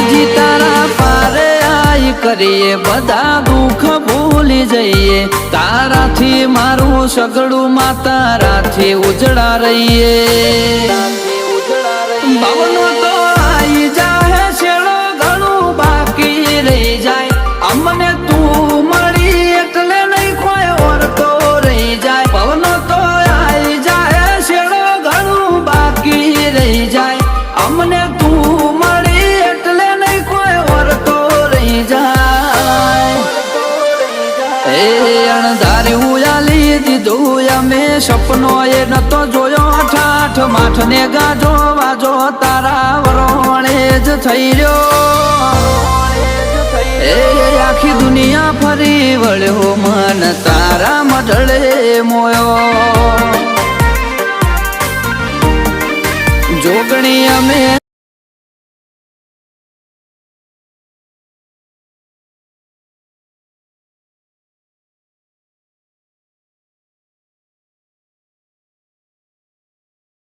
જી તારા પારે આઈ કરીએ બધા દુઃખ ભૂલી જઈએ તારાથી મારું સગડું માં તારાથી ઉજળા રહીએ ભવનો તો આઈ જાહે છેડો ઘણું બાકી રહી જાય અમને તું મળી એટલે નહીં કોઈ ઓરતો રહી જાય ભવનો તો આઈ જાહે છેડો ઘણું બાકી રહી જાય અમને તું મળી એટલે નહીં કોઈ ઓરતો રહી જાય એ અણધાર્યું આલી દીધું અમે સપનો એ નતો જોયો ઠાઠ માઠ ને ગાજો વાજો તારા વરોણે જ થઈ રહ્યો એ આખી દુનિયા ફરી વળ્યો મન તારા મઢળે મોયો જોગણી અમે